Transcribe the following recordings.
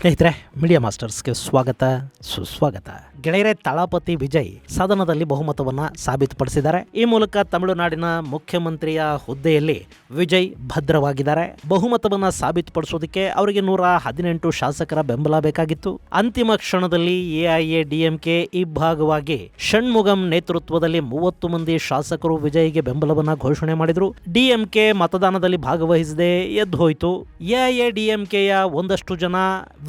ಸ್ನೇಹಿತರೆ, ಮೀಡಿಯಾ ಮಾಸ್ಟರ್ಸ್ಗೆ ಸ್ವಾಗತ ಸುಸ್ವಾಗತ. ಗೆಳೆಯರೆ, ತಳಪತಿ ವಿಜಯ್ ಸದನದಲ್ಲಿ ಬಹುಮತವನ್ನ ಸಾಬೀತುಪಡಿಸಿದ್ದಾರೆ. ಈ ಮೂಲಕ ತಮಿಳುನಾಡಿನ ಮುಖ್ಯಮಂತ್ರಿಯ ಹುದ್ದೆಯಲ್ಲಿ ವಿಜಯ್ ಭದ್ರವಾಗಿದ್ದಾರೆ. ಬಹುಮತವನ್ನ ಸಾಬೀತುಪಡಿಸೋದಕ್ಕೆ ಅವರಿಗೆ 118 ಶಾಸಕರ ಬೆಂಬಲ ಬೇಕಾಗಿತ್ತು. ಅಂತಿಮ ಕ್ಷಣದಲ್ಲಿ ಎಐಎಡಿಎಂಕೆ ಇಬ್ಬಾಗವಾಗಿ ಷಣ್ಮುಗಂ ನೇತೃತ್ವದಲ್ಲಿ 30 ಮಂದಿ ಶಾಸಕರು ವಿಜಯ್ಗೆ ಬೆಂಬಲವನ್ನ ಘೋಷಣೆ ಮಾಡಿದ್ರು. ಡಿಎಂಕೆ ಮತದಾನದಲ್ಲಿ ಭಾಗವಹಿಸದೆ ಎದ್ದು ಹೋಯಿತು. ಎಐಎಡಿಎಂಕೆಯ ಒಂದಷ್ಟು ಜನ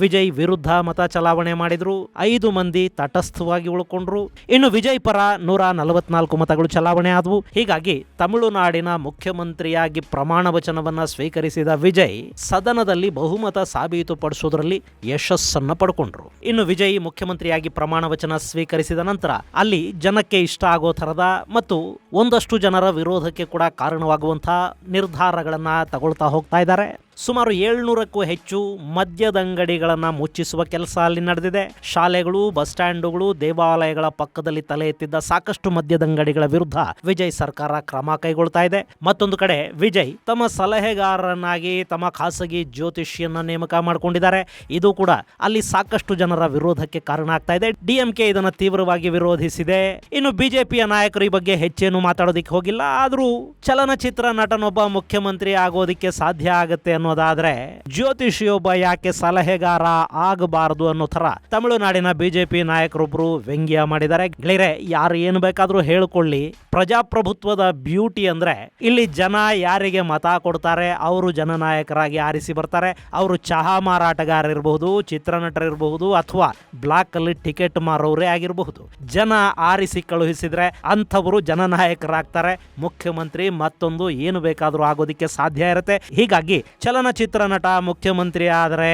ವಿಜಯ್ ವಿರುದ್ಧ ಮತ ಚಲಾವಣೆ ಮಾಡಿದ್ರು. 5 ಮಂದಿ ತಟಸ್ಥವಾಗಿ ಉಳ್ಕೊಂಡ್ರು. ಇನ್ನು ವಿಜಯ್ ಪರ 144 ಮತಗಳು ಚಲಾವಣೆ ಆದವು. ಹೀಗಾಗಿ ತಮಿಳುನಾಡಿನ ಮುಖ್ಯಮಂತ್ರಿಯಾಗಿ ಪ್ರಮಾಣ ವಚನವನ್ನ ಸ್ವೀಕರಿಸಿದ ವಿಜಯ್ ಸದನದಲ್ಲಿ ಬಹುಮತ ಸಾಬೀತುಪಡಿಸೋದ್ರಲ್ಲಿ ಯಶಸ್ಸನ್ನ ಪಡ್ಕೊಂಡ್ರು. ಇನ್ನು ವಿಜಯ್ ಮುಖ್ಯಮಂತ್ರಿಯಾಗಿ ಪ್ರಮಾಣ ವಚನ ಸ್ವೀಕರಿಸಿದ ನಂತರ ಅಲ್ಲಿ ಜನಕ್ಕೆ ಇಷ್ಟ ಆಗೋ ಥರದ ಮತ್ತು ಒಂದಷ್ಟು ಜನರ ವಿರೋಧಕ್ಕೆ ಕೂಡ ಕಾರಣವಾಗುವಂತಹ ನಿರ್ಧಾರಗಳನ್ನ ತಗೊಳ್ತಾ ಹೋಗ್ತಾ ಇದ್ದಾರೆ. ಸುಮಾರು 700ಕ್ಕೂ ಹೆಚ್ಚು ಮದ್ಯದಂಗಡಿಗಳನ್ನು ಮುಚ್ಚಿಸುವ ಕೆಲಸ ಅಲ್ಲಿ ನಡೆದಿದೆ. ಶಾಲೆಗಳು, ಬಸ್ ಸ್ಟ್ಯಾಂಡುಗಳು, ದೇವಾಲಯಗಳ ಪಕ್ಕದಲ್ಲಿ ತಲೆ ಎತ್ತಿದ್ದ ಸಾಕಷ್ಟು ಮದ್ಯದಂಗಡಿಗಳ ವಿರುದ್ಧ ವಿಜಯ್ ಸರ್ಕಾರ ಕ್ರಮ ಕೈಗೊಳ್ತಾ ಇದೆ. ಮತ್ತೊಂದು ಕಡೆ ವಿಜಯ್ ತಮ್ಮ ಸಲಹೆಗಾರನಾಗಿ ತಮ್ಮ ಖಾಸಗಿ ಜ್ಯೋತಿಷಿಯನ್ನ ನೇಮಕ ಮಾಡಿಕೊಂಡಿದ್ದಾರೆ. ಇದು ಕೂಡ ಅಲ್ಲಿ ಸಾಕಷ್ಟು ಜನರ ವಿರೋಧಕ್ಕೆ ಕಾರಣ ಆಗ್ತಾ ಇದೆ. ಡಿಎಂಕೆ ಇದನ್ನು ತೀವ್ರವಾಗಿ ವಿರೋಧಿಸಿದೆ. ಇನ್ನು ಬಿಜೆಪಿಯ ನಾಯಕರು ಈ ಬಗ್ಗೆ ಹೆಚ್ಚೇನು ಮಾತಾಡೋದಿಕ್ಕೆ ಹೋಗಿಲ್ಲ. ಆದರೂ ಚಲನಚಿತ್ರ ನಟನೊಬ್ಬ ಮುಖ್ಯಮಂತ್ರಿ ಆಗೋದಿಕ್ಕೆ ಸಾಧ್ಯ ಆಗುತ್ತೆ ಅನ್ನೋದಾದ್ರೆ ಜ್ಯೋತಿಷಿಯೊಬ್ಬ ಯಾಕೆ ಸಲಹೆಗಾರ ಆಗಬಾರದು ಅನ್ನೋ ತರ ತಮಿಳುನಾಡಿನ ಬಿಜೆಪಿ ನಾಯಕರೊಬ್ರು ವ್ಯಂಗ್ಯ ಮಾಡಿದ್ದಾರೆ. ಗೆಳೆಯರೆ, ಯಾರು ಏನು ಬೇಕಾದ್ರೂ ಹೇಳ್ಕೊಳ್ಳಿ, ಪ್ರಜಾಪ್ರಭುತ್ವದ ಬ್ಯೂಟಿ ಅಂದ್ರೆ ಇಲ್ಲಿ ಜನ ಯಾರಿಗೆ ಮತ ಕೊಡ್ತಾರೆ ಅವರು ಜನನಾಯಕರಾಗಿ ಆರಿಸಿ ಬರ್ತಾರೆ. ಅವರು ಚಹಾ ಮಾರಾಟಗಾರ ಇರಬಹುದು, ಚಿತ್ರನಟರಿರಬಹುದು, ಅಥವಾ ಬ್ಲಾಕ್ ಅಲ್ಲಿ ಟಿಕೆಟ್ ಮಾರೋರೇ ಆಗಿರಬಹುದು. ಜನ ಆರಿಸಿ ಕಳುಹಿಸಿದ್ರೆ ಅಂಥವರು ಜನನಾಯಕರಾಗ್ತಾರೆ. ಮುಖ್ಯಮಂತ್ರಿ ಮತ್ತೊಂದು ಏನು ಬೇಕಾದ್ರೂ ಆಗೋದಿಕ್ಕೆ ಸಾಧ್ಯ ಇರುತ್ತೆ. ಹೀಗಾಗಿ ಚಲನಚಿತ್ರ ನಟ ಮುಖ್ಯಮಂತ್ರಿ ಆದರೆ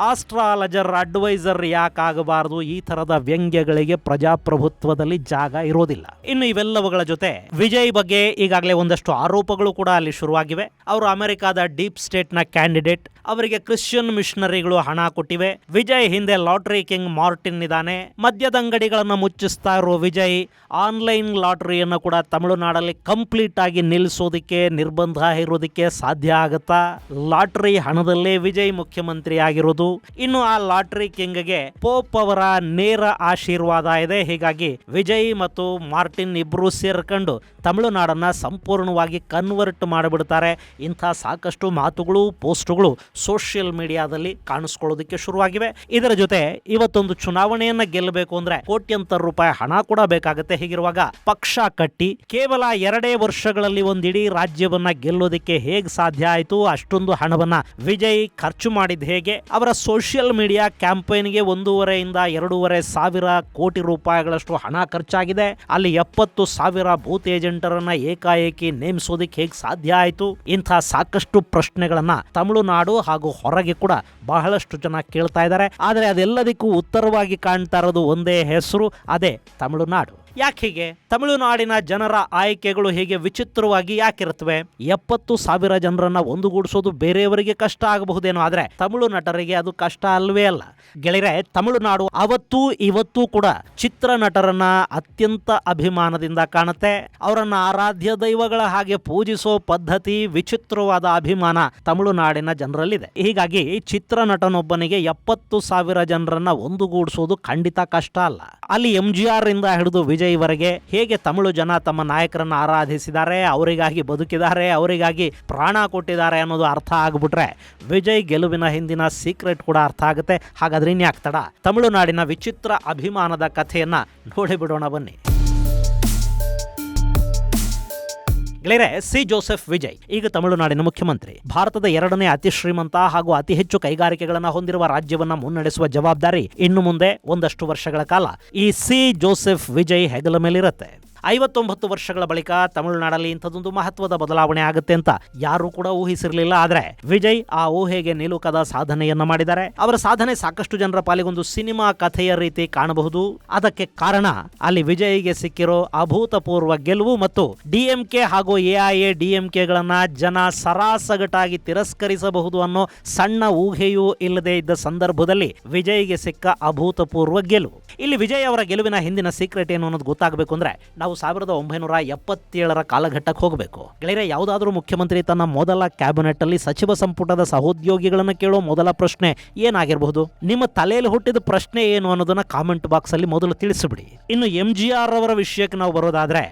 ಆಸ್ಟ್ರಾಲಜರ್ ಅಡ್ವೈಸರ್ ಯಾಕಾಗಬಾರದು? ಈ ತರದ ವ್ಯಂಗ್ಯಗಳಿಗೆ ಪ್ರಜಾಪ್ರಭುತ್ವದಲ್ಲಿ ಜಾಗ ಇರೋದಿಲ್ಲ. ಇನ್ನು ಇವೆಲ್ಲವುಗಳ ಜೊತೆ ವಿಜಯ್ ಬಗ್ಗೆ ಈಗಾಗಲೇ ಒಂದಷ್ಟು ಆರೋಪಗಳು ಕೂಡ ಅಲ್ಲಿ ಶುರುವಾಗಿವೆ. ಅವರು ಅಮೆರಿಕಾದ ಡೀಪ್ ಸ್ಟೇಟ್ ನ ಕ್ಯಾಂಡಿಡೇಟ್. ಅವರಿಗೆ ಕ್ರಿಶ್ಚಿಯನ್ ಮಿಷನರಿಗಳು ಹಣ ಕೊಟ್ಟಿವೆ. ವಿಜಯ್ ಹಿಂದೆ ಲಾಟರಿ ಕಿಂಗ್ ಮಾರ್ಟಿನ್ ಇದ್ದಾನೆ. ಮದ್ಯದಂಗಡಿಗಳನ್ನ ಮುಚ್ಚಿಸ್ತಾ ಇರೋ ವಿಜಯ್ ಆನ್ಲೈನ್ ಲಾಟರಿಯನ್ನು ಕೂಡ ತಮಿಳುನಾಡಲ್ಲಿ ಕಂಪ್ಲೀಟ್ ಆಗಿ ನಿಲ್ಲಿಸೋದಿಕ್ಕೆ ನಿರ್ಬಂಧ ಇರೋದಕ್ಕೆ ಸಾಧ್ಯ ಆಗುತ್ತಾ? ಲಾಟರಿ ಹಣದಲ್ಲೇ ವಿಜಯ್ ಮುಖ್ಯಮಂತ್ರಿ ಆಗಿರೋದು. ಇನ್ನು ಆ ಲಾಟರಿ ಕಿಂಗ್ಗೆ ಪೋಪ್ ಅವರ ನೇರ ಆಶೀರ್ವಾದ ಇದೆ. ಹೀಗಾಗಿ ವಿಜಯ್ ಮತ್ತು ಮಾರ್ಟಿನ್ ಇಬ್ರು ಸೇರ್ಕೊಂಡು ತಮಿಳುನಾಡನ್ನ ಸಂಪೂರ್ಣವಾಗಿ ಕನ್ವರ್ಟ್ ಮಾಡಿಬಿಡ್ತಾರೆ. ಇಂಥ ಸಾಕಷ್ಟು ಮಾತುಗಳು, ಪೋಸ್ಟ್ಗಳು ಸೋಷಿಯಲ್ ಮೀಡಿಯಾದಲ್ಲಿ ಕಾಣಿಸ್ಕೊಳ್ಳೋದಕ್ಕೆ ಶುರುವಾಗಿವೆ. ಇದರ ಜೊತೆ ಇವತ್ತೊಂದು ಚುನಾವಣೆಯನ್ನ ಗೆಲ್ಲಬೇಕು ಅಂದ್ರೆ ಕೋಟ್ಯಂತರ ರೂಪಾಯಿ ಹಣ ಕೂಡ ಬೇಕಾಗುತ್ತೆ. ಹೀಗಿರುವಾಗ ಪಕ್ಷ ಕಟ್ಟಿ ಕೇವಲ 2 ವರ್ಷಗಳಲ್ಲಿ ಒಂದಿಡೀ ರಾಜ್ಯವನ್ನ ಗೆಲ್ಲೋದಕ್ಕೆ ಹೇಗೆ ಸಾಧ್ಯ ಆಯಿತು? ಅಷ್ಟೊಂದು ಹಣವನ್ನ ವಿಜಯ್ ಖರ್ಚು ಮಾಡಿದ ಹೇಗೆ? ಅವರ ಸೋಷಿಯಲ್ ಮೀಡಿಯಾ ಕ್ಯಾಂಪೇನ್ಗೆ 1.5-2.5 ಸಾವಿರ ಕೋಟಿ ರೂಪಾಯಿಗಳಷ್ಟು ಹಣ ಖರ್ಚಾಗಿದೆ. ಅಲ್ಲಿ 70,000 ಬೂತ್ ಏಜೆಂಟರನ್ನ ಏಕಾಏಕಿ ನೇಮಿಸೋದಕ್ಕೆ ಹೇಗೆ ಸಾಧ್ಯ ಆಯಿತು? ಇಂಥ ಸಾಕಷ್ಟು ಪ್ರಶ್ನೆಗಳನ್ನ ತಮಿಳುನಾಡು ಹಾಗೂ ಹೊರಗೆ ಕೂಡ ಬಹಳಷ್ಟು ಜನ ಕೇಳ್ತಾ ಇದ್ದಾರೆ. ಆದರೆ ಅದೆಲ್ಲದಕ್ಕೂ ಉತ್ತರವಾಗಿ ಕಾಣ್ತಾ ಇರೋದು ಒಂದೇ ಹೆಸರು, ಅದೇ ತಮಿಳುನಾಡು. ಯಾಕೆ ಹೀಗೆ? ತಮಿಳುನಾಡಿನ ಜನರ ಆಯ್ಕೆಗಳು ಹೀಗೆ ವಿಚಿತ್ರವಾಗಿ ಯಾಕಿರುತ್ತವೆ? 70,000 ಜನರನ್ನ ಒಂದುಗೂಡಿಸೋದು ಬೇರೆಯವರಿಗೆ ಕಷ್ಟ ಆಗಬಹುದೇನೋ, ಆದ್ರೆ ತಮಿಳು ನಟರಿಗೆ ಅದು ಕಷ್ಟ ಅಲ್ವೇ ಅಲ್ಲ. ಗೆಳೆಯರೆ, ತಮಿಳುನಾಡು ಅವತ್ತೂ ಇವತ್ತೂ ಕೂಡ ಚಿತ್ರನಟರನ್ನ ಅತ್ಯಂತ ಅಭಿಮಾನದಿಂದ ಕಾಣುತ್ತೆ. ಅವರನ್ನ ಆರಾಧ್ಯ ದೈವಗಳ ಹಾಗೆ ಪೂಜಿಸೋ ಪದ್ಧತಿ, ವಿಚಿತ್ರವಾದ ಅಭಿಮಾನ ತಮಿಳುನಾಡಿನ ಜನರಲ್ಲಿದೆ. ಹೀಗಾಗಿ ಚಿತ್ರನಟನೊಬ್ಬನಿಗೆ 70,000 ಜನರನ್ನ ಒಂದುಗೂಡಿಸೋದು ಖಂಡಿತ ಕಷ್ಟ ಅಲ್ಲ. ಅಲ್ಲಿ MGR ಇಂದ ಹಿಡಿದು ವಿಜಯ್ ವರೆಗೆ ಹೇಗೆ ತಮಿಳು ಜನ ತಮ್ಮ ನಾಯಕರನ್ನ ಆರಾಧಿಸಿದ್ದಾರೆ, ಅವರಿಗಾಗಿ ಬದುಕಿದ್ದಾರೆ, ಅವರಿಗಾಗಿ ಪ್ರಾಣ ಕೊಟ್ಟಿದ್ದಾರೆ ಅನ್ನೋದು ಅರ್ಥ ಆಗ್ಬಿಟ್ರೆ ವಿಜಯ್ ಗೆಲುವಿನ ಹಿಂದಿನ ಸೀಕ್ರೆಟ್ ಕೂಡ ಅರ್ಥ ಆಗುತ್ತೆ. ಹಾಗಾದ್ರೆ ಇನ್ಯಾಕ್ ತಡ? ತಮಿಳುನಾಡಿನ ವಿಚಿತ್ರ ಅಭಿಮಾನದ ಕಥೆಯನ್ನ ನೋಡಿಬಿಡೋಣ ಬನ್ನಿ. ಗೆಳೆಯರೆ, ಸಿ ಜೋಸೆಫ್ ವಿಜಯ್ ಈಗ ತಮಿಳುನಾಡಿನ ಮುಖ್ಯಮಂತ್ರಿ. ಭಾರತದ 2ನೇ ಅತಿ ಶ್ರೀಮಂತ ಹಾಗೂ ಅತಿ ಹೆಚ್ಚು ಕೈಗಾರಿಕೆಗಳನ್ನು ಹೊಂದಿರುವ ರಾಜ್ಯವನ್ನ ಮುನ್ನಡೆಸುವ ಜವಾಬ್ದಾರಿ ಇನ್ನು ಮುಂದೆ ಒಂದಷ್ಟು ವರ್ಷಗಳ ಕಾಲ ಈ ಸಿ ಜೋಸೆಫ್ ವಿಜಯ್ ಹೆಗಲ ಮೇಲಿರುತ್ತೆ. 59 ವರ್ಷಗಳ ಬಳಿಕ ತಮಿಳುನಾಡಲ್ಲಿ ಇಂಥದೊಂದು ಮಹತ್ವದ ಬದಲಾವಣೆ ಆಗುತ್ತೆ ಅಂತ ಯಾರು ಕೂಡ ಊಹಿಸಿರಲಿಲ್ಲ. ಆದ್ರೆ ವಿಜಯ್ ಆ ಊಹೆಗೆ ನಿಲುಕದ ಸಾಧನೆಯನ್ನ ಮಾಡಿದ್ದಾರೆ. ಅವರ ಸಾಧನೆ ಸಾಕಷ್ಟು ಜನರ ಪಾಲಿಗೊಂದು ಸಿನಿಮಾ ಕಥೆಯ ರೀತಿ ಕಾಣಬಹುದು. ಅದಕ್ಕೆ ಕಾರಣ ಅಲ್ಲಿ ವಿಜಯ್ಗೆ ಸಿಕ್ಕಿರೋ ಅಭೂತಪೂರ್ವ ಗೆಲುವು ಮತ್ತು ಡಿಎಂಕೆ ಹಾಗೂ ಎಐಎಡಿಎಂಕೆಗಳನ್ನ ಜನ ಸರಾಸಗಟಾಗಿ ತಿರಸ್ಕರಿಸಬಹುದು ಅನ್ನೋ ಸಣ್ಣ ಊಹೆಯೂ ಇಲ್ಲದೆ ಇದ್ದ ಸಂದರ್ಭದಲ್ಲಿ ವಿಜಯ್ಗೆ ಸಿಕ್ಕ ಅಭೂತಪೂರ್ವ ಗೆಲುವು. ಇಲ್ಲಿ ವಿಜಯ್ ಅವರ ಗೆಲುವಿನ ಹಿಂದಿನ ಸೀಕ್ರೆಟ್ ಏನು ಅನ್ನೋದು ಗೊತ್ತಾಗಬೇಕು ಅಂದ್ರೆ ನಾವು ನಾವು 1977ರ ಕಾಲಘಟ್ಟಕ್ಕೆ ಹೋಗಬೇಕು. ಗೆಳೆಯರೆ, ಯಾವುದಾದ್ರೂ ಮುಖ್ಯಮಂತ್ರಿ ತನ್ನ ಮೊದಲ ಕ್ಯಾಬಿನೆಟ್ ಅಲ್ಲಿ ಸಚಿವ ಸಂಪುಟದ ಸಹೋದ್ಯೋಗಿಗಳನ್ನ ಕೇಳೋ ಮೊದಲ ಪ್ರಶ್ನೆ ಏನಾಗಿರಬಹುದು? ನಿಮ್ಮ ತಲೆಯಲ್ಲಿ ಹುಟ್ಟಿದ ಪ್ರಶ್ನೆ ಏನು ಅನ್ನೋದನ್ನ ಕಾಮೆಂಟ್ ಬಾಕ್ಸ್ ಅಲ್ಲಿ ಮೊದಲು ತಿಳಿಸಿಬಿಡಿ. ಇನ್ನು MGR ಅವರ ವಿಷಯಕ್ಕೆ ನಾವು ಬರೋದಾದ್ರೆ,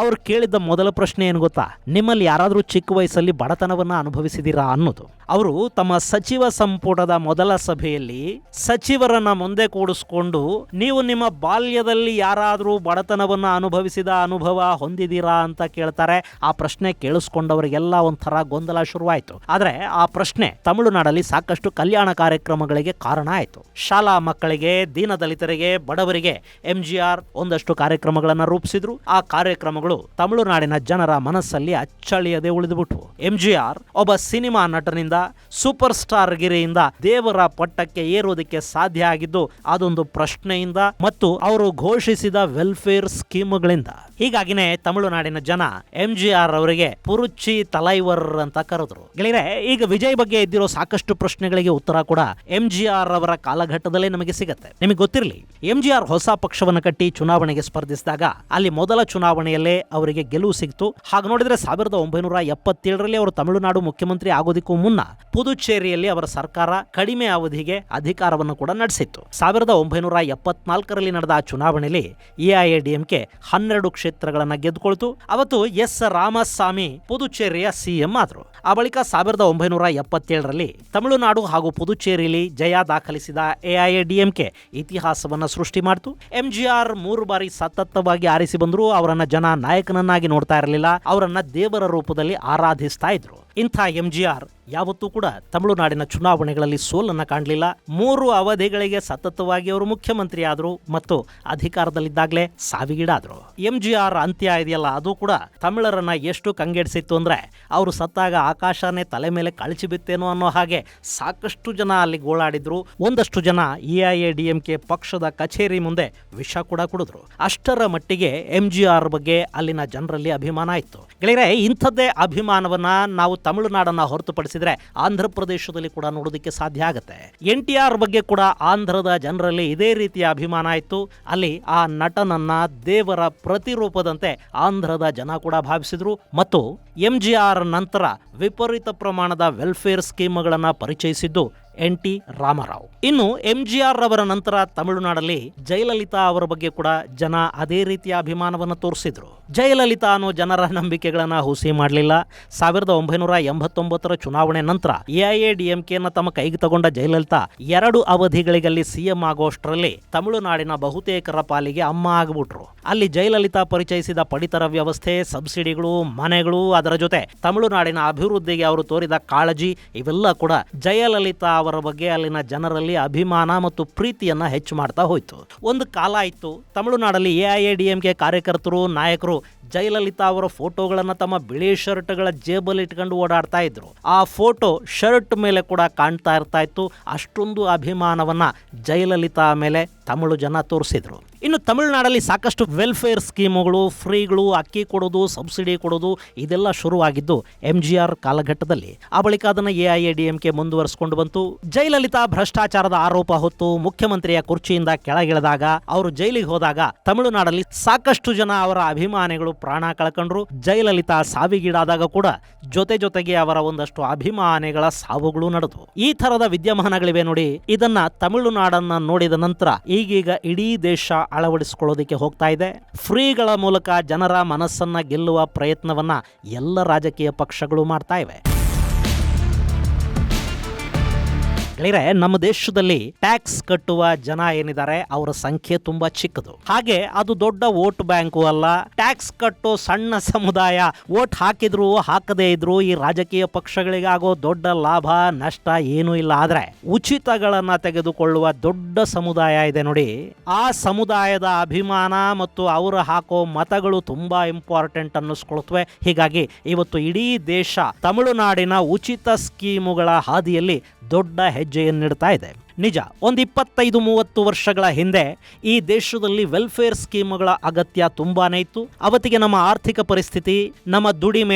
ಅವ್ರು ಕೇಳಿದ್ದ ಮೊದಲ ಪ್ರಶ್ನೆ ಏನು ಗೊತ್ತಾ? ನಿಮ್ಮಲ್ಲಿ ಯಾರಾದರೂ ಚಿಕ್ಕ ವಯಸ್ಸಲ್ಲಿ ಬಡತನವನ್ನ ಅನುಭವಿಸಿದ್ದೀರಾ ಅನ್ನೋದು. ಅವರು ತಮ್ಮ ಸಚಿವ ಸಂಪುಟದ ಮೊದಲ ಸಭೆಯಲ್ಲಿ ಸಚಿವರನ್ನ ಮುಂದೆ ಕೂಡಿಸ್ಕೊಂಡು, ನೀವು ನಿಮ್ಮ ಬಾಲ್ಯದಲ್ಲಿ ಯಾರಾದರೂ ಬಡತನವನ್ನ ಅನುಭವಿಸಿದ ಅನುಭವ ಹೊಂದಿದ್ದೀರಾ ಅಂತ ಕೇಳ್ತಾರೆ. ಆ ಪ್ರಶ್ನೆ ಕೇಳಿಸ್ಕೊಂಡವರಿಗೆಲ್ಲ ಒಂಥರ ಗೊಂದಲ ಶುರುವಾಯಿತು. ಆದ್ರೆ ಆ ಪ್ರಶ್ನೆ ತಮಿಳುನಾಡಲ್ಲಿ ಸಾಕಷ್ಟು ಕಲ್ಯಾಣ ಕಾರ್ಯಕ್ರಮಗಳಿಗೆ ಕಾರಣ ಆಯಿತು. ಶಾಲಾ ಮಕ್ಕಳಿಗೆ, ದೀನದಲಿತರಿಗೆ, ಬಡವರಿಗೆ MGR ಒಂದಷ್ಟು ಕಾರ್ಯಕ್ರಮಗಳನ್ನು ರೂಪಿಸಿದ್ರು. ಆ ಕಾರ್ಯಕ್ರಮಗಳು ತಮಿಳುನಾಡಿನ ಜನರ ಮನಸ್ಸಲ್ಲಿ ಅಚ್ಚಳಿಯದೆ ಉಳಿದುಬಿಟ್ವು. MGR ಒಬ್ಬ ಸಿನಿಮಾ ನಟನಿಂದ ಸೂಪರ್ ಸ್ಟಾರ್ ಗಿರಿಯಿಂದ ದೇವರ ಪಟ್ಟಕ್ಕೆ ಏರೋದಕ್ಕೆ ಸಾಧ್ಯ ಆಗಿದ್ದು ಅದೊಂದು ಪ್ರಶ್ನೆಯಿಂದ ಮತ್ತು ಅವರು ಘೋಷಿಸಿದ ವೆಲ್ಫೇರ್ ಸ್ಕೀಮ್ಗಳಿಂದ. ಹೀಗಾಗಿನೇ ತಮಿಳುನಾಡಿನ ಜನ MGR ಅವರಿಗೆ ಪುರುಚಿ ತಲೈವರ್ ಅಂತ ಕರೆದ್ರು. ಗೆಳೆಯರೆ, ಈಗ ವಿಜಯ್ ಬಗ್ಗೆ ಇದ್ದಿರೋ ಸಾಕಷ್ಟು ಪ್ರಶ್ನೆಗಳಿಗೆ ಉತ್ತರ ಕೂಡ MGR ಅವರ ಕಾಲಘಟ್ಟದಲ್ಲೇ ನಮಗೆ ಸಿಗತ್ತೆ. ನಿಮಗೆ ಗೊತ್ತಿರಲಿ, MGR ಹೊಸ ಪಕ್ಷವನ್ನು ಕಟ್ಟಿ ಚುನಾವಣೆಗೆ ಸ್ಪರ್ಧಿಸಿದಾಗ ಅಲ್ಲಿ ಮೊದಲ ಚುನಾವಣೆಯಲ್ಲೇ ಅವರಿಗೆ ಗೆಲುವು ಸಿಕ್ತು. ಹಾಗೆ ನೋಡಿದ್ರೆ 1977ರಲ್ಲಿ ಅವರು ತಮಿಳುನಾಡು ಮುಖ್ಯಮಂತ್ರಿ ಆಗೋದಕ್ಕೂ ಮುನ್ನ ಪುದುಚೇರಿಯಲ್ಲಿ ಅವರ ಸರ್ಕಾರ ಕಡಿಮೆ ಅವಧಿಗೆ ಅಧಿಕಾರವನ್ನು ಕೂಡ ನಡೆಸಿತ್ತು. 1974ರಲ್ಲಿ ನಡೆದ ಆ ಚುನಾವಣೆಯಲ್ಲಿ AIADMK 12 ಕ್ಷೇತ್ರಗಳನ್ನು ಗೆದ್ದುಕೊಳ್ತು. ಅವತ್ತು ಎಸ್ ರಾಮಸ್ವಾಮಿ ಪುದುಚೇರಿಯ CM ಆದರು. ಆ ಬಳಿಕ 1977ರಲ್ಲಿ ತಮಿಳುನಾಡು ಹಾಗೂ ಪುದುಚೇರಿಯಲ್ಲಿ ಜಯ ದಾಖಲಿಸಿದ AIADMK ಇತಿಹಾಸವನ್ನ ಸೃಷ್ಟಿ ಮಾಡಿತು. MGR 3 ಬಾರಿ ಸತತವಾಗಿ ಆರಿಸಿ ಬಂದ್ರು. ಅವರನ್ನ ಜನ ನಾಯಕನನ್ನಾಗಿ ನೋಡ್ತಾ ಇರಲಿಲ್ಲ, ಅವರನ್ನ ದೇವರ ರೂಪದಲ್ಲಿ ಆರಾಧಿಸ್ತಾ ಇದ್ರು. ಇಂಥ MGR ಯಾವತ್ತೂ ಕೂಡ ತಮಿಳುನಾಡಿನ ಚುನಾವಣೆಗಳಲ್ಲಿ ಸೋಲನ್ನ ಕಾಣಲಿಲ್ಲ. 3 ಅವಧಿಗಳಿಗೆ ಸತತವಾಗಿ ಅವರು ಮುಖ್ಯಮಂತ್ರಿ ಆದರು ಮತ್ತು ಅಧಿಕಾರದಲ್ಲಿದ್ದಾಗಲೇ ಸಾವಿಗೀಡಾದರು. MGR ಅಂತ್ಯ ಇದೆಯಲ್ಲ, ಅದು ಕೂಡ ತಮಿಳರನ್ನ ಎಷ್ಟು ಕಂಗೆಡಿಸಿತ್ತು ಅಂದ್ರೆ, ಅವರು ಸತ್ತಾಗ ಆಕಾಶನೇ ತಲೆ ಮೇಲೆ ಕಳಚಿ ಬಿತ್ತೇನೋ ಅನ್ನೋ ಹಾಗೆ ಸಾಕಷ್ಟು ಜನ ಅಲ್ಲಿ ಗೋಳಾಡಿದ್ರು. ಒಂದಷ್ಟು ಜನ AIADMK ಪಕ್ಷದ ಕಚೇರಿ ಮುಂದೆ ವಿಷ ಕೂಡ ಕುಡಿದ್ರು. ಅಷ್ಟರ ಮಟ್ಟಿಗೆ MGR ಬಗ್ಗೆ ಅಲ್ಲಿನ ಜನರಲ್ಲಿ ಅಭಿಮಾನ ಇತ್ತು. ಗೆಳೆಯರೆ, ಇಂಥದ್ದೇ ಅಭಿಮಾನವನ್ನ ನಾವು ತಮಿಳುನಾಡನ್ನ ಹೊರತುಪಡಿಸಿದ್ರೆ ಆಂಧ್ರ ಪ್ರದೇಶದಲ್ಲಿ ಕೂಡ ನೋಡೋದಕ್ಕೆ ಸಾಧ್ಯ ಆಗುತ್ತೆ. NTR ಬಗ್ಗೆ ಕೂಡ ಆಂಧ್ರದ ಜನರಲ್ಲಿ ಇದೇ ರೀತಿಯ ಅಭಿಮಾನ ಇತ್ತು. ಅಲ್ಲಿ ಆ ನಟನನ್ನ ದೇವರ ಪ್ರತಿರೂಪದಂತೆ ಆಂಧ್ರದ ಜನ ಕೂಡ ಭಾವಿಸಿದ್ರು. ಮತ್ತು MGR ನಂತರ ವಿಪರೀತ ಪ್ರಮಾಣದ ವೆಲ್ಫೇರ್ ಸ್ಕೀಮ್ಗಳನ್ನ ಪರಿಚಯಿಸಿದ್ದು NT ರಾಮರಾವ್. ಇನ್ನು MGR ಅವರ ನಂತರ ತಮಿಳುನಾಡಲ್ಲಿ ಜಯಲಲಿತಾ ಅವರ ಬಗ್ಗೆ ಕೂಡ ಜನ ಅದೇ ರೀತಿಯ ಅಭಿಮಾನವನ್ನು ತೋರಿಸಿದ್ರು. ಜಯಲಲಿತಾ ಅನ್ನೋ ಜನರ ನಂಬಿಕೆಗಳನ್ನ ಹುಸಿ ಮಾಡಲಿಲ್ಲ. 1989ರ ಚುನಾವಣೆ ನಂತರ AIADMKನ ತಮ್ಮ ಕೈಗೆ ತಗೊಂಡ ಜಯಲಲಿತಾ 2 ಅವಧಿಗಳಿಗಲ್ಲಿ CM ಆಗೋಷ್ಟರಲ್ಲಿ ತಮಿಳುನಾಡಿನ ಬಹುತೇಕರ ಪಾಲಿಗೆ ಅಮ್ಮ ಆಗ್ಬಿಟ್ರು. ಅಲ್ಲಿ ಜಯಲಲಿತಾ ಪರಿಚಯಿಸಿದ ಪಡಿತರ ವ್ಯವಸ್ಥೆ, ಸಬ್ಸಿಡಿಗಳು, ಮನೆಗಳು, ಅದರ ಜೊತೆ ತಮಿಳುನಾಡಿನ ಅಭಿವೃದ್ಧಿಗೆ ಅವರು ತೋರಿದ ಕಾಳಜಿ, ಇವೆಲ್ಲ ಕೂಡ ಜಯಲಲಿತಾ ಅವರ ಬಗ್ಗೆ ಅಲ್ಲಿನ ಜನರಲ್ಲಿ ಅಭಿಮಾನ ಮತ್ತು ಪ್ರೀತಿಯನ್ನ ಹೆಚ್ಚು ಮಾಡ್ತಾ ಹೋಯ್ತು. ಒಂದು ಕಾಲ ಇತ್ತು, ತಮಿಳುನಾಡಲ್ಲಿ AIADMK ಕಾರ್ಯಕರ್ತರು, ನಾಯಕರು ಜಯಲಲಿತಾ ಅವರ ಫೋಟೋಗಳನ್ನ ತಮ್ಮ ಬಿಳಿ ಶರ್ಟ್ಗಳ ಜೇಬಲ್ಲಿ ಇಟ್ಕೊಂಡು ಓಡಾಡ್ತಾ ಇದ್ರು. ಆ ಫೋಟೋ ಶರ್ಟ್ ಮೇಲೆ ಕೂಡ ಕಾಣ್ತಾ ಇರ್ತಾ ಇತ್ತು. ಅಷ್ಟೊಂದು ಅಭಿಮಾನವನ್ನ ಜಯಲಲಿತಾ ಮೇಲೆ ತಮಿಳು ಜನ ತೋರಿಸಿದ್ರು. ಇನ್ನು ತಮಿಳುನಾಡಲ್ಲಿ ಸಾಕಷ್ಟು ವೆಲ್ಫೇರ್ ಸ್ಕೀಮುಗಳು, ಫ್ರೀಗಳು, ಅಕ್ಕಿ ಕೊಡೋದು, ಸಬ್ಸಿಡಿ ಕೊಡೋದು, ಇದೆಲ್ಲ ಶುರುವಾಗಿದ್ದು MGR ಕಾಲಘಟ್ಟದಲ್ಲಿ. ಆ ಬಳಿಕ ಅದನ್ನ AIADMK ಮುಂದುವರಿಸಿಕೊಂಡು ಬಂತು. ಜಯಲಲಿತಾ ಭ್ರಷ್ಟಾಚಾರದ ಆರೋಪ ಹೊತ್ತು ಮುಖ್ಯಮಂತ್ರಿಯ ಕುರ್ಚಿಯಿಂದ ಕೆಳಗಿಳಿದಾಗ, ಅವರು ಜೈಲಿಗೆ ಹೋದಾಗ ತಮಿಳುನಾಡಲ್ಲಿ ಸಾಕಷ್ಟು ಜನ ಅವರ ಅಭಿಮಾನಿಗಳು ಪ್ರಾಣ ಕಳ್ಕೊಂಡ್ರು. ಜಯಲಲಿತಾ ಸಾವಿಗೀಡಾದಾಗ ಕೂಡ ಜೊತೆಗೆ ಅವರ ಒಂದಷ್ಟು ಅಭಿಮಾನಿಗಳ ಸಾವುಗಳು ನಡೆದವು. ಈ ತರದ ವಿದ್ಯಮಾನಗಳಿವೆ ನೋಡಿ. ಇದನ್ನ ತಮಿಳುನಾಡನ್ನ ನೋಡಿದ ನಂತರ ಈಗೀಗ ಇಡೀ ದೇಶ ಅಳವಡಿಸಿಕೊಳ್ಳೋದಕ್ಕೆ ಹೋಗ್ತಾ ಇದೆ. ಫ್ರೀಗಳ ಮೂಲಕ ಜನರ ಮನಸ್ಸನ್ನ ಗೆಲ್ಲುವ ಪ್ರಯತ್ನವನ್ನ ಎಲ್ಲ ರಾಜಕೀಯ ಪಕ್ಷಗಳು ಮಾಡ್ತಾ ಇವೆ. ನಮ್ಮ ದೇಶದಲ್ಲಿ ಟ್ಯಾಕ್ಸ್ ಕಟ್ಟುವ ಜನ ಏನಿದ್ದಾರೆ ಅವರ ಸಂಖ್ಯೆ ತುಂಬಾ ಚಿಕ್ಕದು. ಹಾಗೆ ಅದು ದೊಡ್ಡ ವೋಟ್ ಬ್ಯಾಂಕು ಅಲ್ಲ. ಟ್ಯಾಕ್ಸ್ ಕಟ್ಟೋ ಸಣ್ಣ ಸಮುದಾಯ ವೋಟ್ ಹಾಕಿದ್ರು ಹಾಕದೇ ಇದ್ರು ಈ ರಾಜಕೀಯ ಪಕ್ಷಗಳಿಗೆ ಆಗೋ ದೊಡ್ಡ ಲಾಭ ನಷ್ಟ ಏನೂ ಇಲ್ಲ. ಆದ್ರೆ ಉಚಿತಗಳನ್ನ ತೆಗೆದುಕೊಳ್ಳುವ ದೊಡ್ಡ ಸಮುದಾಯ ಇದೆ ನೋಡಿ, ಆ ಸಮುದಾಯದ ಅಭಿಮಾನ ಮತ್ತು ಅವರು ಹಾಕೋ ಮತಗಳು ತುಂಬಾ ಇಂಪಾರ್ಟೆಂಟ್ ಅನ್ನಿಸ್ಕೊಳ್ತವೆ. ಹೀಗಾಗಿ ಇವತ್ತು ಇಡೀ ದೇಶ ತಮಿಳುನಾಡಿನ ಉಚಿತ ಸ್ಕೀಮುಗಳ ಹಾದಿಯಲ್ಲಿ ದೊಡ್ಡ ಹೆಜ್ಜೆಯನ್ನಿಡ್ತಾ ಇದೆ. ನಿಜ, ಒಂದು 25-30 ವರ್ಷಗಳ ಹಿಂದೆ ಈ ದೇಶದಲ್ಲಿ ವೆಲ್ಫೇರ್ ಸ್ಕೀಮ್ಗಳ ಅಗತ್ಯ ತುಂಬಾನೇ ಇತ್ತು. ಅವತ್ತಿಗೆ ನಮ್ಮ ಆರ್ಥಿಕ ಪರಿಸ್ಥಿತಿ, ನಮ್ಮ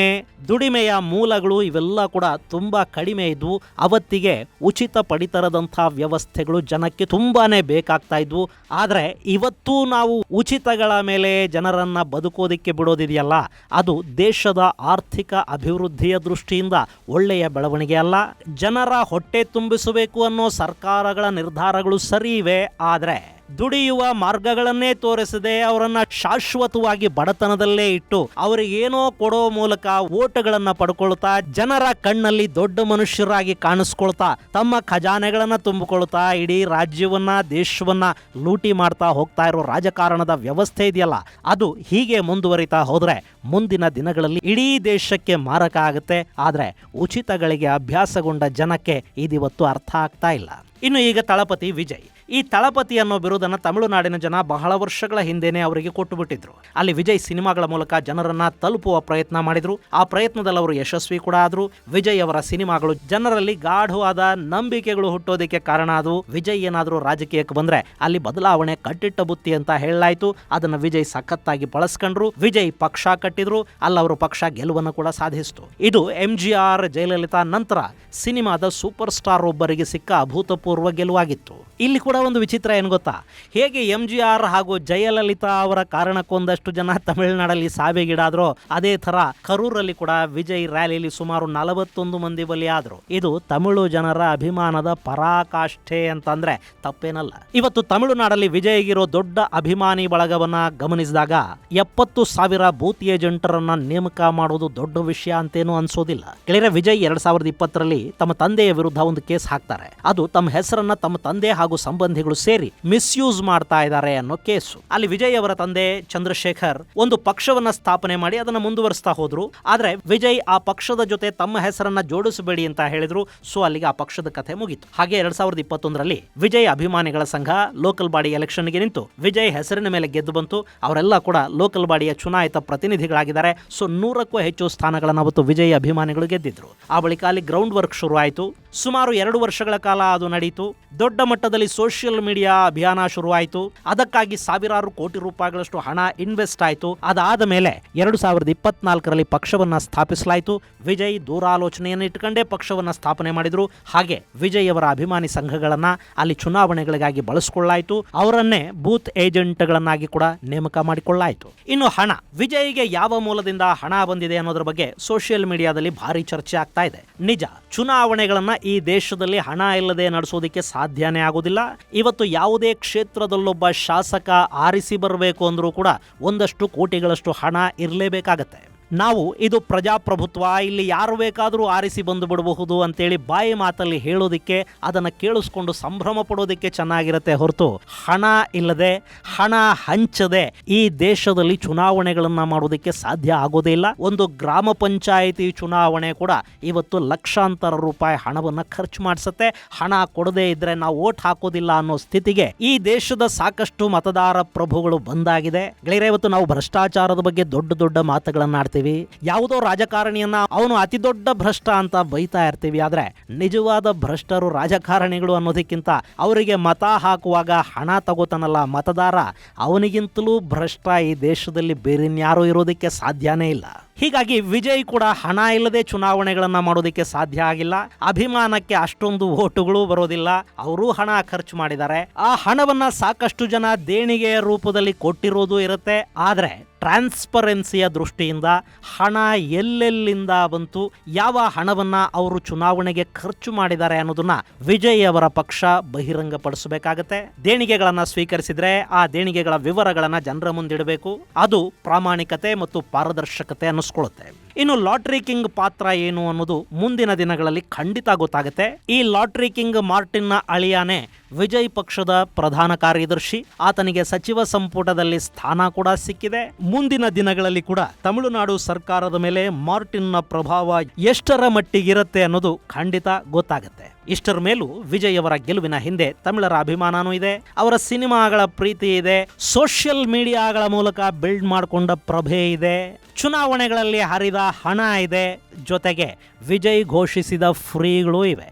ದುಡಿಮೆಯ ಮೂಲಗಳು ಇವೆಲ್ಲ ಕೂಡ ತುಂಬಾ ಕಡಿಮೆ ಇದ್ವು. ಅವತ್ತಿಗೆ ಉಚಿತ ಪಡಿತರದಂಥ ವ್ಯವಸ್ಥೆಗಳು ಜನಕ್ಕೆ ತುಂಬಾನೇ ಬೇಕಾಗ್ತಾ ಇದ್ವು. ಆದರೆ ಇವತ್ತು ನಾವು ಉಚಿತಗಳ ಮೇಲೆ ಜನರನ್ನ ಬದುಕೋದಿಕ್ಕೆ ಬಿಡೋದಿದೆಯಲ್ಲ, ಅದು ದೇಶದ ಆರ್ಥಿಕ ಅಭಿವೃದ್ಧಿಯ ದೃಷ್ಟಿಯಿಂದ ಒಳ್ಳೆಯ ಬೆಳವಣಿಗೆ ಅಲ್ಲ. ಜನರ ಹೊಟ್ಟೆ ತುಂಬಿಸಬೇಕು ಅನ್ನೋ ಸರ್ಕಾರಗಳ ನಿರ್ಧಾರಗಳು ಸರಿ ಇವೆ, ಆದರೆ ದುಡಿಯುವ ಮಾರ್ಗಗಳನ್ನೇ ತೋರಿಸದೆ ಅವರನ್ನ ಶಾಶ್ವತವಾಗಿ ಬಡತನದಲ್ಲೇ ಇಟ್ಟು ಅವರಿಗೇನೋ ಕೊಡೋ ಮೂಲಕ ಓಟುಗಳನ್ನ ಪಡ್ಕೊಳ್ತಾ, ಜನರ ಕಣ್ಣಲ್ಲಿ ದೊಡ್ಡ ಮನುಷ್ಯರಾಗಿ ಕಾಣಿಸ್ಕೊಳ್ತಾ, ತಮ್ಮ ಖಜಾನೆಗಳನ್ನ ತುಂಬಿಕೊಳ್ತಾ ಇಡೀ ರಾಜ್ಯವನ್ನ ದೇಶವನ್ನ ಲೂಟಿ ಮಾಡ್ತಾ ಹೋಗ್ತಾ ಇರೋ ರಾಜಕಾರಣದ ವ್ಯವಸ್ಥೆ ಇದೆಯಲ್ಲ, ಅದು ಹೀಗೆ ಮುಂದುವರಿತಾ ಹೋದ್ರೆ ಮುಂದಿನ ದಿನಗಳಲ್ಲಿ ಇಡೀ ದೇಶಕ್ಕೆ ಮಾರಕ ಆಗುತ್ತೆ. ಆದರೆ ಉಚಿತಗಳಿಗೆ ಅಭ್ಯಾಸಗೊಂಡ ಜನಕ್ಕೆ ಇದಿವತ್ತು ಅರ್ಥ ಆಗ್ತಾ ಇಲ್ಲ. ಇನ್ನು ಈಗ ತಳಪತಿ ವಿಜಯ್, ಈ ತಳಪತಿ ಅನ್ನೋ ಬಿರುದನ್ನು ತಮಿಳುನಾಡಿನ ಜನ ಬಹಳ ವರ್ಷಗಳ ಹಿಂದೆನೆ ಅವರಿಗೆ ಕೊಟ್ಟು ಬಿಟ್ಟಿದ್ರು. ಅಲ್ಲಿ ವಿಜಯ್ ಸಿನಿಮಾಗಳ ಮೂಲಕ ಜನರನ್ನ ತಲುಪುವ ಪ್ರಯತ್ನ ಮಾಡಿದ್ರು. ಆ ಪ್ರಯತ್ನದಲ್ಲಿ ಅವರು ಯಶಸ್ವಿ ಕೂಡ ಆದ್ರು. ವಿಜಯ್ ಅವರ ಸಿನಿಮಾಗಳು ಜನರಲ್ಲಿ ಗಾಢವಾದ ನಂಬಿಕೆಗಳು ಹುಟ್ಟೋದಕ್ಕೆ ಕಾರಣ ಆದವು. ವಿಜಯ್ ಏನಾದರೂ ರಾಜಕೀಯಕ್ಕೆ ಬಂದ್ರೆ ಅಲ್ಲಿ ಬದಲಾವಣೆ ಕಟ್ಟಿಟ್ಟ ಬುತ್ತಿ ಅಂತ ಹೇಳಲಾಯ್ತು. ಅದನ್ನ ವಿಜಯ್ ಸಖತ್ತಾಗಿ ಬಳಸ್ಕೊಂಡ್ರು. ವಿಜಯ್ ಪಕ್ಷ ಕಟ್ಟಿದ್ರು, ಅಲ್ಲವರು ಪಕ್ಷ ಗೆಲುವನ್ನು ಕೂಡ ಸಾಧಿಸಿತು. ಇದು MGR, ಜಯಲಲಿತಾ ನಂತರ ಸಿನಿಮಾದ ಸೂಪರ್ ಸ್ಟಾರ್ ಒಬ್ಬರಿಗೆ ಸಿಕ್ಕ ಅಭೂತಪೂರ್ವ ಗೆಲುವಾಗಿತ್ತು. ಇಲ್ಲಿ ಕೂಡ ಒಂದು ವಿಚಿತ್ರ ಏನು ಗೊತ್ತಾ, ಹೇಗೆ MGR ಹಾಗೂ ಜಯಲಲಿತಾ ಅವರ ಕಾರಣಕ್ಕೊಂದಷ್ಟು ಜನ ತಮಿಳುನಾಡಲ್ಲಿ ಸಾವಿಗೀಡಾದ್ರು, ಅದೇ ತರ ಕರೂರಲ್ಲಿ ಕೂಡ ವಿಜಯ್ ರ್ಯಾಲಿಯಲ್ಲಿ ಸುಮಾರು 41 ಮಂದಿ ಬಲಿಯಾದ್ರು. ಇದು ತಮಿಳು ಜನರ ಅಭಿಮಾನದ ಪರಾಕಾಷ್ಠೆ ಅಂತಂದ್ರೆ ತಪ್ಪೇನಲ್ಲ. ಇವತ್ತು ತಮಿಳುನಾಡಲ್ಲಿ ವಿಜಯ್ಗಿರೋ ದೊಡ್ಡ ಅಭಿಮಾನಿ ಬಳಗವನ್ನ ಗಮನಿಸಿದಾಗ 70,000 ಬೂತ್ ಏಜೆಂಟರನ್ನ ನೇಮಕ ಮಾಡೋದು ದೊಡ್ಡ ವಿಷಯ ಅಂತೇನು ಅನ್ಸೋದಿಲ್ಲ. ಗೆಳೆಯರೆ, ವಿಜಯ್ 2020ರಲ್ಲಿ ತಮ್ಮ ತಂದೆಯ ವಿರುದ್ಧ ಒಂದು ಕೇಸ್ ಹಾಕ್ತಾರೆ. ಅದು ತಮ್ಮ ಹೆಸರನ್ನ ತಮ್ಮ ತಂದೆ ಹಾಗೂ ಸಂಬಂಧಿಗಳು ಸೇರಿ ಮಿಸ್ಯೂಸ್ ಮಾಡ್ತಾ ಇದ್ದಾರೆ ಅನ್ನೋ ಕೇಸು. ಅಲ್ಲಿ ವಿಜಯ್ ಅವರ ತಂದೆ ಚಂದ್ರಶೇಖರ್ ಒಂದು ಪಕ್ಷವನ್ನ ಸ್ಥಾಪನೆ ಮಾಡಿ ಅದನ್ನ ಮುಂದುವರಿಸ್ತಾ ಹೋದ್ರು. ಆದ್ರೆ ವಿಜಯ್ ಆ ಪಕ್ಷದ ಜೊತೆ ತಮ್ಮ ಹೆಸರನ್ನ ಜೋಡಿಸಬೇಡಿ ಅಂತ ಹೇಳಿದ್ರು. ಸೊ ಅಲ್ಲಿಗೆ ಆ ಪಕ್ಷದ ಕಥೆ ಮುಗಿತು. ಹಾಗೆ 2021ರಲ್ಲಿ ವಿಜಯ್ ಅಭಿಮಾನಿಗಳ ಸಂಘ ಲೋಕಲ್ ಬಾಡಿ ಎಲೆಕ್ಷನ್ಗೆ ನಿಂತು ವಿಜಯ್ ಹೆಸರಿನ ಮೇಲೆ ಗೆದ್ದು ಬಂತು. ಅವರೆಲ್ಲ ಕೂಡ ಲೋಕಲ್ ಬಾಡಿಯ ಚುನಾಯಿತ ಪ್ರತಿನಿಧಿಗಳಾಗಿದ್ದಾರೆ. ಸೊ 100ಕ್ಕೂ ಹೆಚ್ಚು ಸ್ಥಾನಗಳನ್ನು ಅವತ್ತು ವಿಜಯ್ ಅಭಿಮಾನಿಗಳು ಗೆದ್ದಿದ್ರು. ಆ ಬಳಿಕ ಅಲ್ಲಿ ಗ್ರೌಂಡ್ ವರ್ಕ್ ಶುರು ಆಯಿತು. ಸುಮಾರು 2 ವರ್ಷಗಳ ಕಾಲ ಅದು ನಡೀತು. ದೊಡ್ಡ ಮಟ್ಟದಲ್ಲಿ ಸೋಷಿಯಲ್ ಮೀಡಿಯಾ ಅಭಿಯಾನ ಶುರುವಾಯಿತು. ಅದಕ್ಕಾಗಿ ಸಾವಿರಾರು ಕೋಟಿ ರೂಪಾಯಿಗಳಷ್ಟು ಹಣ ಇನ್ವೆಸ್ಟ್ ಆಯಿತು. ಅದಾದ ಮೇಲೆ 2024ರಲ್ಲಿ ಪಕ್ಷವನ್ನ ಸ್ಥಾಪಿಸಲಾಯಿತು. ವಿಜಯ್ ದೂರಾಲೋಚನೆಯನ್ನು ಇಟ್ಟುಕೊಂಡೇ ಪಕ್ಷವನ್ನ ಸ್ಥಾಪನೆ ಮಾಡಿದ್ರು. ಹಾಗೆ ವಿಜಯ್ ಅವರ ಅಭಿಮಾನಿ ಸಂಘಗಳನ್ನ ಅಲ್ಲಿ ಚುನಾವಣೆಗಳಿಗಾಗಿ ಬಳಸಿಕೊಳ್ಳಾಯಿತು. ಅವರನ್ನೇ ಬೂತ್ ಏಜೆಂಟ್ಗಳನ್ನಾಗಿ ಕೂಡ ನೇಮಕ ಮಾಡಿಕೊಳ್ಳಾಯಿತು. ಇನ್ನು ಹಣ, ವಿಜಯ್ಗೆ ಯಾವ ಮೂಲದಿಂದ ಹಣ ಬಂದಿದೆ ಅನ್ನೋದ್ರ ಬಗ್ಗೆ ಸೋಷಿಯಲ್ ಮೀಡಿಯಾದಲ್ಲಿ ಭಾರಿ ಚರ್ಚೆ ಆಗ್ತಾ ಇದೆ. ನಿಜ, ಚುನಾವಣೆಗಳನ್ನ ಈ ದೇಶದಲ್ಲಿ ಹಣ ಇಲ್ಲದೆ ನಡೆಸೋದಕ್ಕೆ ಸಾಧ್ಯನೇ ಆಗೋದಿಲ್ಲ. ಇವತ್ತು ಯಾವುದೇ ಕ್ಷೇತ್ರದಲ್ಲೊಬ್ಬ ಶಾಸಕ ಆರಿಸಿ ಬರಬೇಕು ಅಂದ್ರೂ ಕೂಡ ಒಂದಷ್ಟು ಕೋಟಿಗಳಷ್ಟು ಹಣ ಇರಲೇಬೇಕಾಗತ್ತೆ. ನಾವು ಇದು ಪ್ರಜಾಪ್ರಭುತ್ವ, ಇಲ್ಲಿ ಯಾರು ಬೇಕಾದರೂ ಆರಿಸಿ ಬಂದು ಬಿಡಬಹುದು ಅಂತೇಳಿ ಬಾಯಿ ಮಾತಲ್ಲಿ ಹೇಳೋದಿಕ್ಕೆ, ಅದನ್ನು ಕೇಳಿಸ್ಕೊಂಡು ಸಂಭ್ರಮ ಪಡೋದಿಕ್ಕೆ ಚೆನ್ನಾಗಿರುತ್ತೆ ಹೊರತು ಹಣ ಇಲ್ಲದೆ, ಹಣ ಹಂಚದೆ ಈ ದೇಶದಲ್ಲಿ ಚುನಾವಣೆಗಳನ್ನು ಮಾಡೋದಕ್ಕೆ ಸಾಧ್ಯ ಆಗೋದೇ ಇಲ್ಲ. ಒಂದು ಗ್ರಾಮ ಪಂಚಾಯಿತಿ ಚುನಾವಣೆ ಕೂಡ ಇವತ್ತು ಲಕ್ಷಾಂತರ ರೂಪಾಯಿ ಹಣವನ್ನು ಖರ್ಚು ಮಾಡಿಸುತ್ತೆ. ಹಣ ಕೊಡದೇ ಇದ್ರೆ ನಾವು ವೋಟ್ ಹಾಕೋದಿಲ್ಲ ಅನ್ನೋ ಸ್ಥಿತಿಗೆ ಈ ದೇಶದ ಸಾಕಷ್ಟು ಮತದಾರ ಪ್ರಭುಗಳು ಬಂದಾಗಿದೆ. ಗೆಳೆಯರೆ, ಇವತ್ತು ನಾವು ಭ್ರಷ್ಟಾಚಾರದ ಬಗ್ಗೆ ದೊಡ್ಡ ಮಾತುಗಳನ್ನ ಆಡ್ತೀವಿ. ಯಾವುದೋ ರಾಜಕಾರಣಿಯನ್ನ ಅವನು ಅತಿ ದೊಡ್ಡ ಭ್ರಷ್ಟ ಅಂತ ಬೈತಾ ಇರ್ತೀವಿ. ಆದ್ರೆ ನಿಜವಾದ ಭ್ರಷ್ಟರು ರಾಜಕಾರಣಿಗಳು ಅನ್ನೋದಕ್ಕಿಂತ ಅವರಿಗೆ ಮತ ಹಾಕುವಾಗ ಹಣ ತಗೋತಾನಲ್ಲ ಮತದಾರ, ಅವನಿಗಿಂತಲೂ ಭ್ರಷ್ಟ ಈ ದೇಶದಲ್ಲಿ ಬೇರೆನ್ಯಾರೂ ಇರೋದಕ್ಕೆ ಸಾಧ್ಯನೇ ಇಲ್ಲ. ಹೀಗಾಗಿ ವಿಜಯ್ ಕೂಡ ಹಣ ಇಲ್ಲದೆ ಚುನಾವಣೆಗಳನ್ನ ಮಾಡೋದಕ್ಕೆ ಸಾಧ್ಯ ಆಗಿಲ್ಲ. ಅಭಿಮಾನಕ್ಕೆ ಅಷ್ಟೊಂದು ಓಟುಗಳು ಬರೋದಿಲ್ಲ. ಅವರು ಹಣ ಖರ್ಚು ಮಾಡಿದ್ದಾರೆ. ಆ ಹಣವನ್ನ ಸಾಕಷ್ಟು ಜನ ದೇಣಿಗೆಯ ರೂಪದಲ್ಲಿ ಕೊಟ್ಟಿರೋದು ಇರುತ್ತೆ. ಆದ್ರೆ ಟ್ರಾನ್ಸ್ಪರೆನ್ಸಿಯ ದೃಷ್ಟಿಯಿಂದ ಹಣ ಎಲ್ಲೆಲ್ಲಿಂದ ಬಂತು, ಯಾವ ಹಣವನ್ನ ಅವರು ಚುನಾವಣೆಗೆ ಖರ್ಚು ಮಾಡಿದ್ದಾರೆ ಅನ್ನೋದನ್ನ ವಿಜಯ್ ಅವರ ಪಕ್ಷ ಬಹಿರಂಗಪಡಿಸಬೇಕಾಗತ್ತೆ. ದೇಣಿಗೆಗಳನ್ನ ಸ್ವೀಕರಿಸಿದ್ರೆ ಆ ದೇಣಿಗೆಗಳ ವಿವರಗಳನ್ನ ಜನರ ಮುಂದಿಡಬೇಕು. ಅದು ಪ್ರಾಮಾಣಿಕತೆ ಮತ್ತು ಪಾರದರ್ಶಕತೆ ಅನ್ನಿಸ್ಕೊಳ್ಳುತ್ತೆ. ಇನ್ನು ಲಾಟ್ರಿ ಕಿಂಗ್ ಪಾತ್ರ ಏನು ಅನ್ನೋದು ಮುಂದಿನ ದಿನಗಳಲ್ಲಿ ಖಂಡಿತ ಗೊತ್ತಾಗುತ್ತೆ. ಈ ಲಾಟ್ರಿ ಕಿಂಗ್ ಮಾರ್ಟಿನ್ನ ಅಳಿಯಾನೆ ವಿಜಯ್ ಪಕ್ಷದ ಪ್ರಧಾನ ಕಾರ್ಯದರ್ಶಿ. ಆತನಿಗೆ ಸಚಿವ ಸಂಪುಟದಲ್ಲಿ ಸ್ಥಾನ ಕೂಡ ಸಿಕ್ಕಿದೆ. ಮುಂದಿನ ದಿನಗಳಲ್ಲಿ ಕೂಡ ತಮಿಳುನಾಡು ಸರ್ಕಾರದ ಮೇಲೆ ಮಾರ್ಟಿನ್ನ ಪ್ರಭಾವ ಎಷ್ಟರ ಮಟ್ಟಿಗಿರುತ್ತೆ ಅನ್ನೋದು ಖಂಡಿತ ಗೊತ್ತಾಗುತ್ತೆ. ಇಷ್ಟರ ಮೇಲೂ ವಿಜಯ್ ಅವರ ಗೆಲುವಿನ ಹಿಂದೆ ತಮಿಳರ ಅಭಿಮಾನನೂ ಇದೆ, ಅವರ ಸಿನಿಮಾಗಳ ಪ್ರೀತಿ ಇದೆ, ಸೋಷಿಯಲ್ ಮೀಡಿಯಾಗಳ ಮೂಲಕ ಬಿಲ್ಡ್ ಮಾಡಿಕೊಂಡ ಪ್ರಭೆ ಇದೆ, ಚುನಾವಣೆಗಳಲ್ಲಿ ಹರಿದ ಹಣ ಇದೆ, ಜೊತೆಗೆ ವಿಜಯ್ ಘೋಷಿಸಿದ ಫ್ರೀಗಳು ಇವೆ.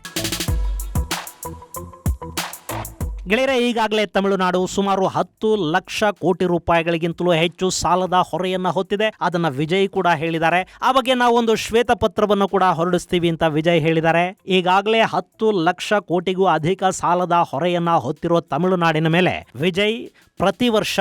ಗೆಳೆಯರೆ, ಈಗಾಗಲೇ ತಮಿಳುನಾಡು ಸುಮಾರು 10 ಲಕ್ಷ ಕೋಟಿ ರೂಪಾಯಿಗಳಿಗಿಂತಲೂ ಹೆಚ್ಚು ಸಾಲದ ಹೊರೆಯನ್ನ ಹೊತ್ತಿದೆ. ಅದನ್ನ ವಿಜಯ್ ಕೂಡ ಹೇಳಿದ್ದಾರೆ. ಆ ಬಗ್ಗೆ ನಾವು ಒಂದು ಶ್ವೇತಪತ್ರವನ್ನು ಕೂಡ ಹೊರಡಿಸ್ತೀವಿ ಅಂತ ವಿಜಯ್ ಹೇಳಿದ್ದಾರೆ. ಈಗಾಗಲೇ 10 ಲಕ್ಷ ಕೋಟಿಗೂ ಅಧಿಕ ಸಾಲದ ಹೊರೆಯನ್ನ ಹೊತ್ತಿರುವ ತಮಿಳುನಾಡಿನ ಮೇಲೆ ವಿಜಯ್ ಪ್ರತಿ ವರ್ಷ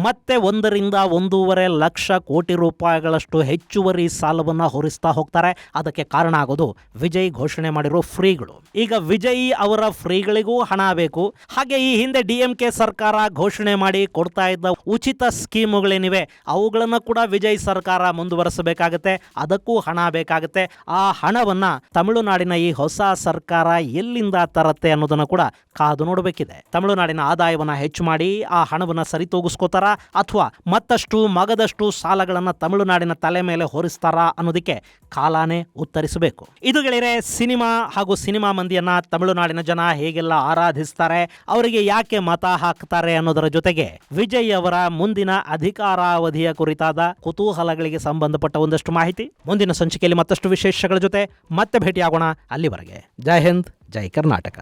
ಮತ್ತೆ 1 ರಿಂದ 1.5 ಲಕ್ಷ ಕೋಟಿ ರೂಪಾಯಿಗಳಷ್ಟು ಹೆಚ್ಚುವರಿ ಸಾಲವನ್ನು ಹೊರಿಸ್ತಾ ಹೋಗ್ತಾರೆ. ಅದಕ್ಕೆ ಕಾರಣ ಆಗೋದು ವಿಜಯ್ ಘೋಷಣೆ ಮಾಡಿರೋ ಫ್ರೀಗಳು. ಈಗ ವಿಜಯ್ ಅವರ ಫ್ರೀಗಳಿಗೂ ಹಣ ಬೇಕು. ಹಾಗೆ ಈ ಹಿಂದೆ DMK ಸರ್ಕಾರ ಘೋಷಣೆ ಮಾಡಿ ಕೊಡ್ತಾ ಇದ್ದ ಉಚಿತ ಸ್ಕೀಮುಗಳೇನಿವೆ ಅವುಗಳನ್ನು ಕೂಡ ವಿಜಯ್ ಸರ್ಕಾರ ಮುಂದುವರಿಸಬೇಕಾಗತ್ತೆ. ಅದಕ್ಕೂ ಹಣ ಬೇಕಾಗುತ್ತೆ. ಆ ಹಣವನ್ನ ತಮಿಳುನಾಡಿನ ಈ ಹೊಸ ಸರ್ಕಾರ ಎಲ್ಲಿಂದ ತರತ್ತೆ ಅನ್ನೋದನ್ನು ಕೂಡ ಕಾದು ನೋಡಬೇಕಿದೆ. ತಮಿಳುನಾಡಿನ ಆದಾಯವನ್ನ ಹೆಚ್ಚು ಮಾಡಿ ಆ ಹಣವನ್ನ ಸರಿತೂಗಿಸ್ಕೋತಾರ ಅಥವಾ ಮತ್ತಷ್ಟು ಮಗದಷ್ಟು ಸಾಲಗಳನ್ನ ತಮಿಳುನಾಡಿನ ತಲೆ ಮೇಲೆ ಹೊರಿಸ್ತಾರ ಅನ್ನೋದಕ್ಕೆ ಕಾಲಾನೇ ಉತ್ತರಿಸಬೇಕು. ಇದು ಗೆಳೆಯರೆ, ಸಿನಿಮಾ ಹಾಗೂ ಸಿನಿಮಾ ಮಂದಿಯನ್ನ ತಮಿಳುನಾಡಿನ ಜನ ಹೇಗೆಲ್ಲ ಆರಾಧಿಸ್ತಾರೆ, ಅವರಿಗೆ ಯಾಕೆ ಮತ ಹಾಕ್ತಾರೆ ಅನ್ನೋದರ ಜೊತೆಗೆ ವಿಜಯ್ ಅವರ ಮುಂದಿನ ಅಧಿಕಾರಾವಧಿಯ ಕುರಿತಾದ ಕುತೂಹಲಗಳಿಗೆ ಸಂಬಂಧಪಟ್ಟ ಒಂದಷ್ಟು ಮಾಹಿತಿ ಮುಂದಿನ ಸಂಚಿಕೆಯಲ್ಲಿ ಮತ್ತಷ್ಟು ವಿಶೇಷಗಳ ಜೊತೆ ಮತ್ತೆ ಭೇಟಿಯಾಗೋಣ. ಅಲ್ಲಿವರೆಗೆ ಜೈ ಹಿಂದ್, ಜೈ ಕರ್ನಾಟಕ.